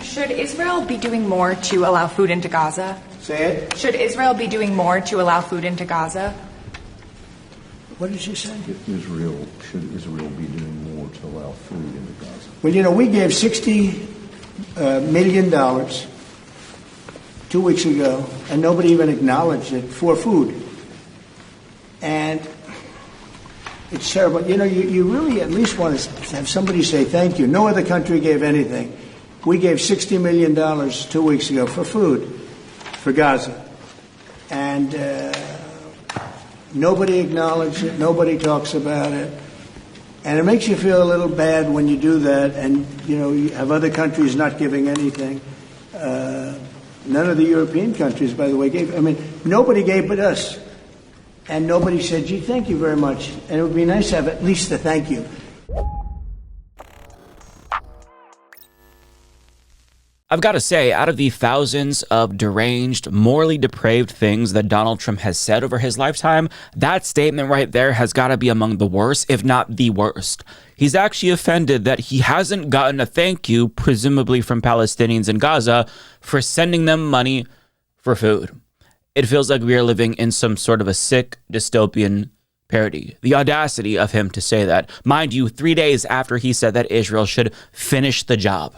Should Israel be doing more to allow food into Gaza? Say it. Should Israel be doing more to allow food into Gaza? What did you say? Should Israel be doing more to allow food into Gaza? Well, we gave $60 million 2 weeks ago, and nobody even acknowledged it, for food. And it's terrible. You really at least want to have somebody say thank you. No other country gave anything. We gave $60 million 2 weeks ago for food for Gaza. And nobody acknowledged it. Nobody talks about it. And it makes you feel a little bad when you do that and, you have other countries not giving anything. None of the European countries, by the way, gave. Nobody gave but us. And nobody said, gee, thank you very much. And it would be nice to have at least a thank you. I've got to say, out of the thousands of deranged, morally depraved things that Donald Trump has said over his lifetime, that statement right there has got to be among the worst, if not the worst. He's actually offended that he hasn't gotten a thank you, presumably from Palestinians in Gaza, for sending them money for food. It feels like we are living in some sort of a sick dystopian parody. The audacity of him to say that. Mind you, 3 days after he said that Israel should finish the job.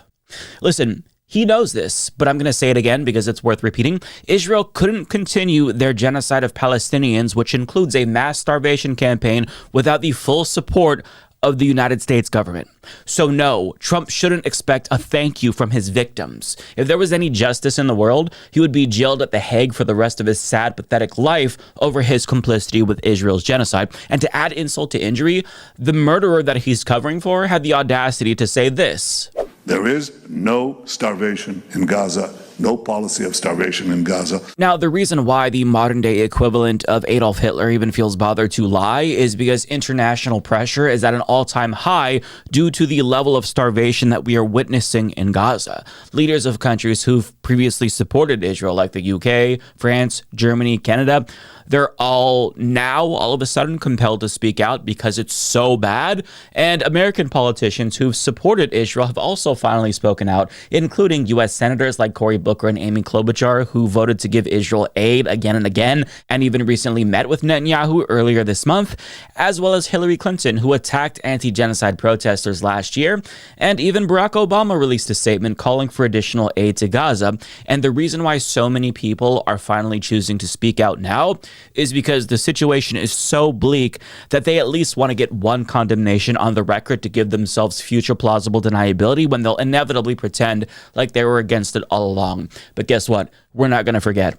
Listen, he knows this, but I'm going to say it again because it's worth repeating. Israel couldn't continue their genocide of Palestinians, which includes a mass starvation campaign, without the full support of the United States government. So no, Trump shouldn't expect a thank you from his victims. If there was any justice in the world, he would be jailed at The Hague for the rest of his sad, pathetic life over his complicity with Israel's genocide. And to add insult to injury, the murderer that he's covering for had the audacity to say this: "There is no starvation in Gaza, no policy of starvation in Gaza." Now, the reason why the modern-day equivalent of Adolf Hitler even feels bothered to lie is because international pressure is at an all-time high due to the level of starvation that we are witnessing in Gaza. Leaders of countries who've previously supported Israel, like the UK, France, Germany, Canada, they're all now, all of a sudden, compelled to speak out because it's so bad. And American politicians who've supported Israel have also finally spoken out, including U.S. senators like Cory Booker and Amy Klobuchar, who voted to give Israel aid again and again, and even recently met with Netanyahu earlier this month, as well as Hillary Clinton, who attacked anti-genocide protesters last year. And even Barack Obama released a statement calling for additional aid to Gaza. And the reason why so many people are finally choosing to speak out now is because the situation is so bleak that they at least want to get one condemnation on the record to give themselves future plausible deniability when they'll inevitably pretend like they were against it all along. But guess what? We're not going to forget.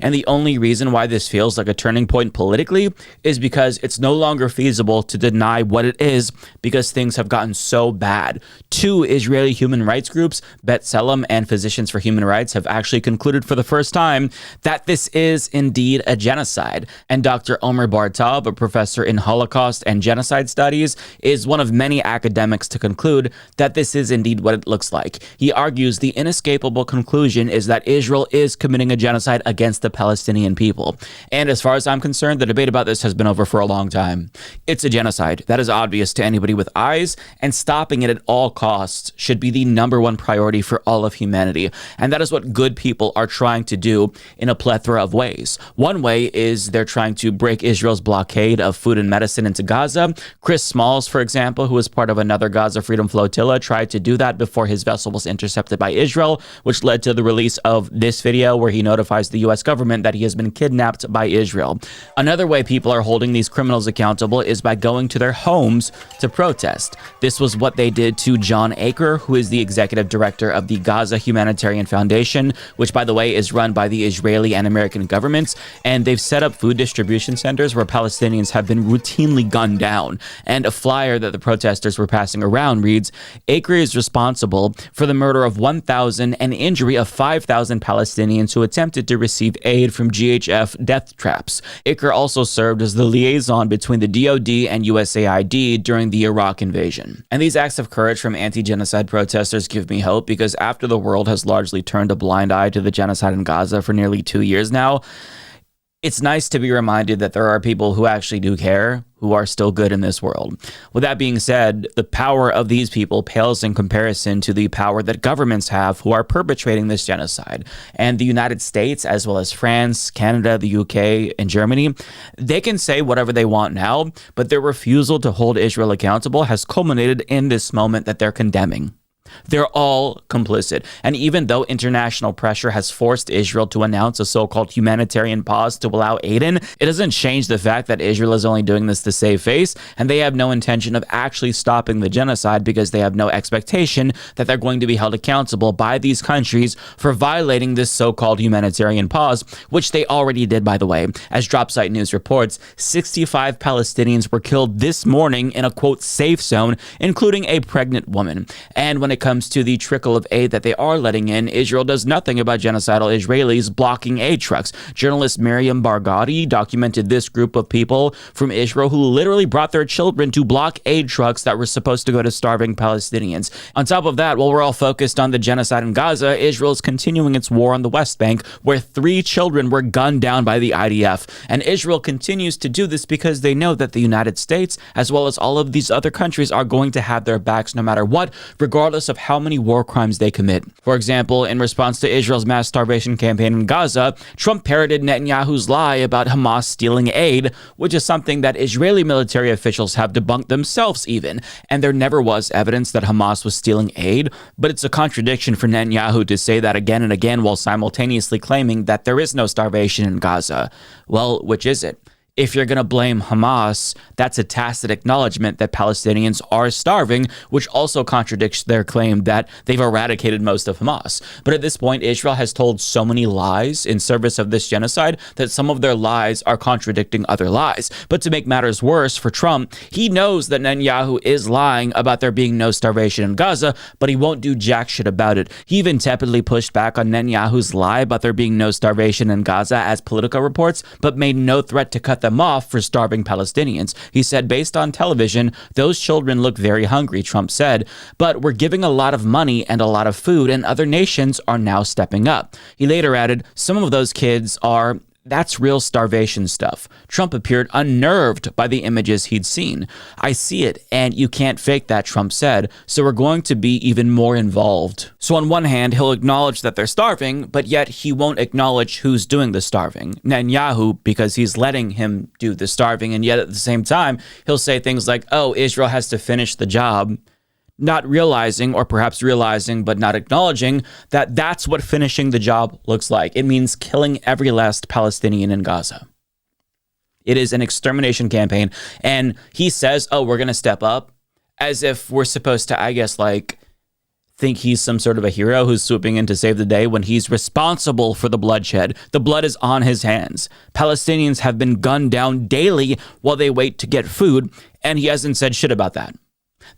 And the only reason why this feels like a turning point politically is because it's no longer feasible to deny what it is, because things have gotten so bad. 2 Israeli human rights groups, B'Tselem and Physicians for Human Rights, have actually concluded for the first time that this is indeed a genocide. And Dr. Omer Bartov, a professor in Holocaust and genocide studies, is one of many academics to conclude that this is indeed what it looks like. He argues the inescapable conclusion is that Israel is committing a genocide against the Palestinian people. And as far as I'm concerned, the debate about this has been over for a long time. It's a genocide. That is obvious to anybody with eyes, and stopping it at all costs should be the #1 priority for all of humanity. And that is what good people are trying to do in a plethora of ways. One way is they're trying to break Israel's blockade of food and medicine into Gaza. Chris Smalls, for example, who was part of another Gaza Freedom Flotilla, tried to do that before his vessel was intercepted by Israel, which led to the release of this video where he notifies the U.S. government that he has been kidnapped by Israel. Another way people are holding these criminals accountable is by going to their homes to protest. This was what they did to John Aker, who is the executive director of the Gaza Humanitarian Foundation, which, by the way, is run by the Israeli and American governments. And they've set up food distribution centers where Palestinians have been routinely gunned down. And a flyer that the protesters were passing around reads, "Aker is responsible for the murder of 1,000 and injury of 5,000 Palestinians who attempted to receive aid from GHF death traps." Aker also served as the liaison between the DoD and USAID during the Iraq invasion. And these acts of courage from anti-genocide protesters give me hope, because after the world has largely turned a blind eye to the genocide in Gaza for nearly 2 years now, It's nice to be reminded that there are people who actually do care, who are still good in this world. With that being said, the power of these people pales in comparison to the power that governments have who are perpetrating this genocide. And the United States, as well as France, Canada, the UK, and Germany, they can say whatever they want now, but their refusal to hold Israel accountable has culminated in this moment that they're condemning. They're all complicit. And even though international pressure has forced Israel to announce a so-called humanitarian pause to allow aid in, it doesn't change the fact that Israel is only doing this to save face, and they have no intention of actually stopping the genocide because they have no expectation that they're going to be held accountable by these countries for violating this so-called humanitarian pause, which they already did, by the way. As Dropsite News reports, 65 Palestinians were killed this morning in a, quote, safe zone, including a pregnant woman. And when it comes to the trickle of aid that they are letting in, Israel does nothing about genocidal Israelis blocking aid trucks. Journalist Miriam Barghouti documented this group of people from Israel who literally brought their children to block aid trucks that were supposed to go to starving Palestinians. On top of that, while we're all focused on the genocide in Gaza, Israel is continuing its war on the West Bank, where 3 children were gunned down by the IDF. And Israel continues to do this because they know that the United States, as well as all of these other countries, are going to have their backs no matter what, regardless of how many war crimes they commit. For example, in response to Israel's mass starvation campaign in Gaza, Trump parroted Netanyahu's lie about Hamas stealing aid, which is something that Israeli military officials have debunked themselves even. And there never was evidence that Hamas was stealing aid, but it's a contradiction for Netanyahu to say that again and again while simultaneously claiming that there is no starvation in Gaza. Well, which is it? If you're going to blame Hamas, that's a tacit acknowledgement that Palestinians are starving, which also contradicts their claim that they've eradicated most of Hamas. But at this point, Israel has told so many lies in service of this genocide that some of their lies are contradicting other lies. But to make matters worse for Trump, he knows that Netanyahu is lying about there being no starvation in Gaza, but he won't do jack shit about it. He even tepidly pushed back on Netanyahu's lie about there being no starvation in Gaza as Politico reports, but made no threat to cut them off for starving Palestinians. He said, based on television, those children look very hungry, Trump said, but we're giving a lot of money and a lot of food, and other nations are now stepping up. He later added, some of those kids are... That's real starvation stuff. Trump appeared unnerved by the images he'd seen. I see it, and you can't fake that, Trump said, so we're going to be even more involved. So on one hand, he'll acknowledge that they're starving, but yet he won't acknowledge who's doing the starving. Netanyahu, because he's letting him do the starving, and yet at the same time, he'll say things like, oh, Israel has to finish the job, not realizing, or perhaps realizing but not acknowledging, that that's what finishing the job looks like. It means killing every last Palestinian in Gaza. It is an extermination campaign, and he says, oh, we're going to step up, as if we're supposed to, I guess, like, think he's some sort of a hero who's swooping in to save the day when he's responsible for the bloodshed. The blood is on his hands. Palestinians have been gunned down daily while they wait to get food, and he hasn't said shit about that.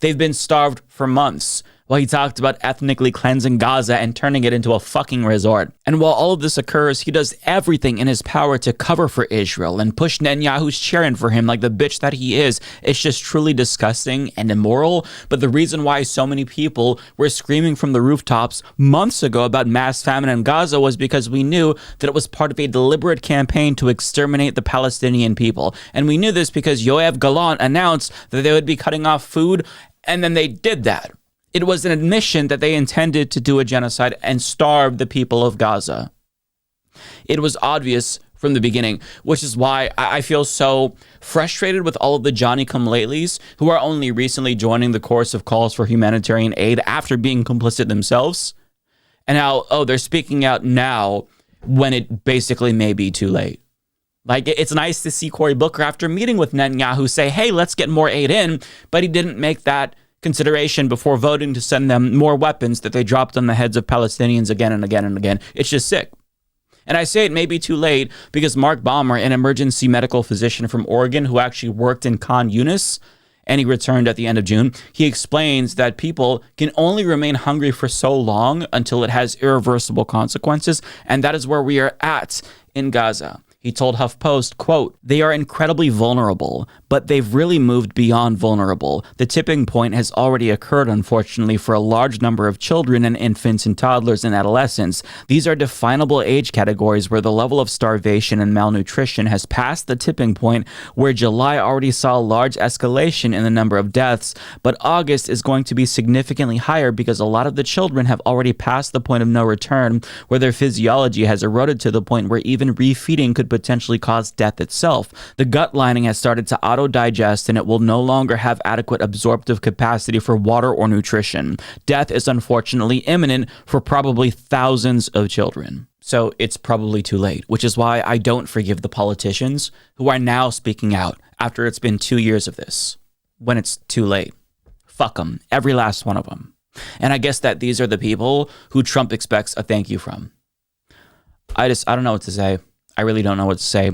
They've been starved for months, while he talked about ethnically cleansing Gaza and turning it into a fucking resort. And while all of this occurs, he does everything in his power to cover for Israel and push Netanyahu's chair in for him like the bitch that he is. It's just truly disgusting and immoral. But the reason why so many people were screaming from the rooftops months ago about mass famine in Gaza was because we knew that it was part of a deliberate campaign to exterminate the Palestinian people. And we knew this because Yoav Gallant announced that they would be cutting off food, and then they did that. It was an admission that they intended to do a genocide and starve the people of Gaza. It was obvious from the beginning, which is why I feel so frustrated with all of the Johnny-come-latelys who are only recently joining the chorus of calls for humanitarian aid after being complicit themselves. And how, oh, they're speaking out now when it basically may be too late. Like, it's nice to see Cory Booker after meeting with Netanyahu say, hey, let's get more aid in, but he didn't make that consideration before voting to send them more weapons that they dropped on the heads of Palestinians again and again and again. It's just sick. And I say it may be too late because Mark Balmer, an emergency medical physician from Oregon who actually worked in Khan Yunis, and he returned at the end of June, he explains that people can only remain hungry for so long until it has irreversible consequences, and that is where we are at in Gaza. He told HuffPost, quote, "They are incredibly vulnerable, but they've really moved beyond vulnerable. The tipping point has already occurred, unfortunately, for a large number of children and infants and toddlers and adolescents. These are definable age categories where the level of starvation and malnutrition has passed the tipping point, where July already saw a large escalation in the number of deaths, but August is going to be significantly higher because a lot of the children have already passed the point of no return, where their physiology has eroded to the point where even refeeding could potentially cause death itself. The gut lining has started to auto-digest and it will no longer have adequate absorptive capacity for water or nutrition. Death is unfortunately imminent for probably thousands of children." So it's probably too late, which is why I don't forgive the politicians who are now speaking out after it's been 2 years of this, when it's too late. Fuck them, every last one of them. And I guess that these are the people who Trump expects a thank you from. I don't know what to say. I really don't know what to say.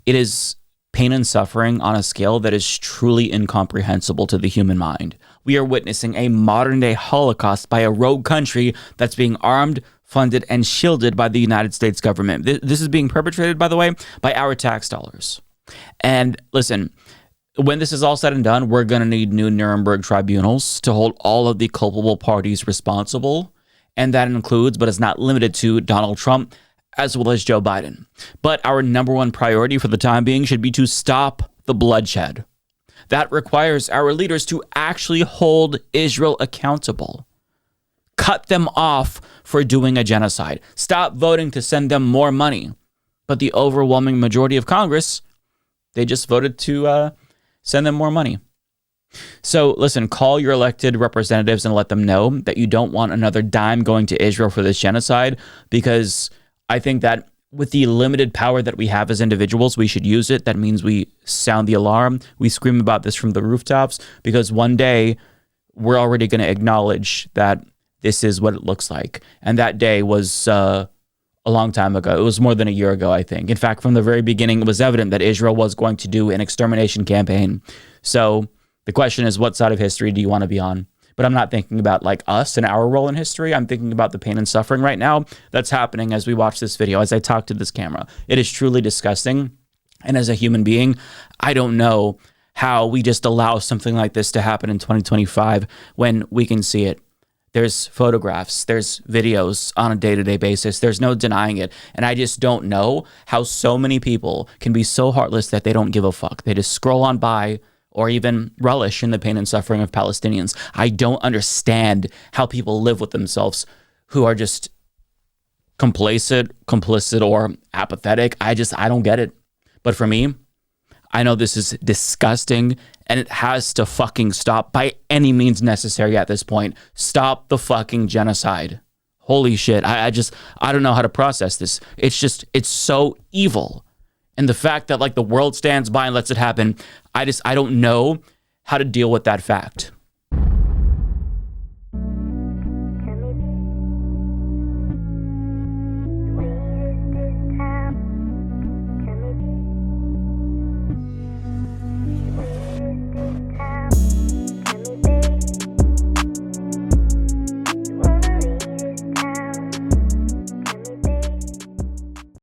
It is pain and suffering on a scale that is truly incomprehensible to the human mind. We are witnessing a modern-day Holocaust by a rogue country that's being armed, funded, and shielded by the United States government. This is being perpetrated, by the way, by our tax dollars. And listen, when this is all said and done, we're going to need new Nuremberg tribunals to hold all of the culpable parties responsible. And that includes, but is not limited to, Donald Trump, as well as Joe Biden. But our number one priority for the time being should be to stop the bloodshed. That requires our leaders to actually hold Israel accountable. Cut them off for doing a genocide. Stop voting to send them more money. But the overwhelming majority of Congress, they just voted to send them more money. So listen, call your elected representatives and let them know that you don't want another dime going to Israel for this genocide, because I think that with the limited power that we have as individuals, we should use it. That means we sound the alarm. We scream about this from the rooftops, because one day we're already going to acknowledge that this is what it looks like. And that day was a long time ago. It was more than a year ago, I think. In fact, from the very beginning, it was evident that Israel was going to do an extermination campaign. So the question is, what side of history do you want to be on? But I'm not thinking about like us and our role in history. I'm thinking about the pain and suffering right now that's happening as we watch this video, as I talk to this camera. It is truly disgusting. And as a human being, I don't know how we just allow something like this to happen in 2025 when we can see it. There's photographs, there's videos on a day-to-day basis. There's no denying it. And I just don't know how so many people can be so heartless that they don't give a fuck. They just scroll on by, or even relish in the pain and suffering of Palestinians. I don't understand how people live with themselves who are just complicit, or apathetic. I don't get it. But for me, I know this is disgusting, and it has to fucking stop by any means necessary at this point. Stop the fucking genocide. Holy shit. I don't know how to process this. It's so evil. And the fact that like the world stands by and lets it happen, I don't know how to deal with that fact.